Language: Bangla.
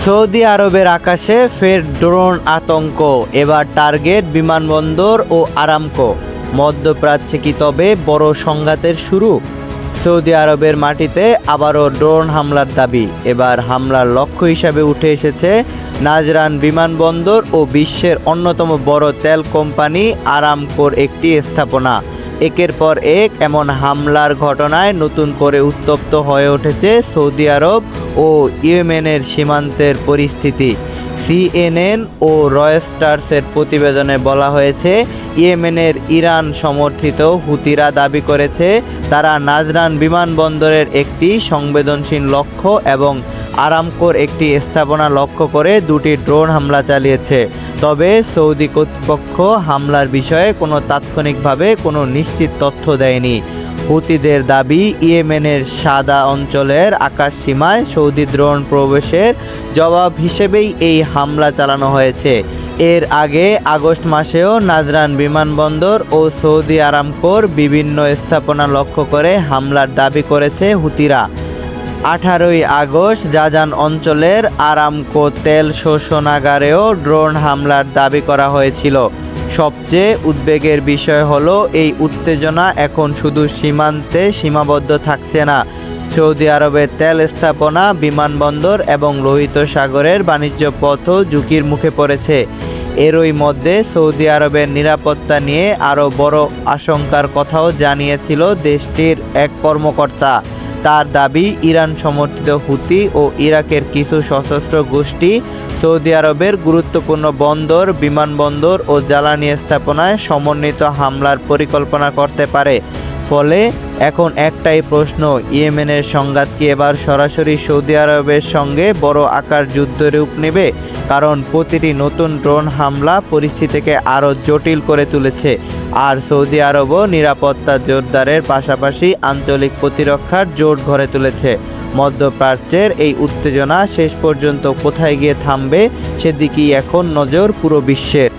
সৌদি আরবের আকাশে ফের ড্রোন আতঙ্ক, এবার টার্গেট বিমানবন্দর ও আরামকো। মধ্যপ্রাচ্যে কি তবে বড় সংঘাতের শুরু? সৌদি আরবের মাটিতে আবারও ড্রোন হামলার দাবি। এবার হামলার লক্ষ্য হিসাবে উঠে এসেছে নাজরান বিমানবন্দর ও বিশ্বের অন্যতম বড় তেল কোম্পানি আরামকোর একটি স্থাপনা। একের পর এক এমন হামলার ঘটনায় নতুন করে উত্তপ্ত হয়ে উঠেছে সৌদি আরব ও ইয়েমেনের সীমান্তের পরিস্থিতি। সিএনএন ও রয়টার্সের প্রতিবেদনে বলা হয়েছে, ইয়েমেনের ইরান সমর্থিত হুতিরা দাবি করেছে তারা নাজরান বিমানবন্দরের একটি সংবেদনশীল লক্ষ্য এবং আরামকোর একটি স্থাপনা লক্ষ্য করে দুটি ড্রোন হামলা চালিয়েছে। তবে সৌদি কর্তৃপক্ষ হামলার বিষয়ে কোনো তাৎক্ষণিকভাবে কোনো নিশ্চিত তথ্য দেয়নি। হুতিদের দাবি, ইয়েমেনের সাদা অঞ্চলের আকাশ সীমায় সৌদি ড্রোন প্রবেশের জবাব হিসেবেই এই হামলা চালানো হয়েছে। এর আগে আগস্ট মাসেও নাজরান বিমানবন্দর ও সৌদি আরামকোর বিভিন্ন স্থাপনা লক্ষ্য করে হামলার দাবি করেছে হুতিরা। 18ই আগস্ট জাজান অঞ্চলের আরামকো তেল শোষণাগারেও ড্রোন হামলার দাবি করা হয়েছিল। সবচেয়ে উদ্বেগের বিষয় হলো, এই উত্তেজনা এখন শুধু সীমান্তে সীমাবদ্ধ থাকছে না। সৌদি আরবের তেল স্থাপনা, বিমানবন্দর এবং লোহিত সাগরের বাণিজ্য পথও ঝুঁকির মুখে পড়েছে। এরই মধ্যে সৌদি আরবের নিরাপত্তা নিয়ে আরও বড় আশঙ্কার কথাও জানিয়েছিল দেশটির এক কর্মকর্তা। তার দাবি, ইরান সমর্থিত হুতি ও ইরাকের কিছু সশস্ত্র গোষ্ঠী সৌদি আরবের গুরুত্বপূর্ণ বন্দর, বিমানবন্দর ও জ্বালানি স্থাপনায় সমন্বিত হামলার পরিকল্পনা করতে পারে। ফলে এখন একটাই প্রশ্ন, ইয়েমেনের সংঘাত কি এবার সরাসরি সৌদি আরবের সঙ্গে বড় আকার যুদ্ধ রূপ নেবে? কারণ প্রতিটি নতুন ড্রোন হামলা পরিস্থিতিকে আরও জটিল করে তুলেছে। আর সৌদি আরবও নিরাপত্তা জোরদারের পাশাপাশি আঞ্চলিক প্রতিরক্ষার জোট গড়ে তুলেছে। মধ্যপ্রাচ্যের এই উত্তেজনা শেষ পর্যন্ত কোথায় গিয়ে থামবে, সেদিকেই এখন নজর পুরো বিশ্বের।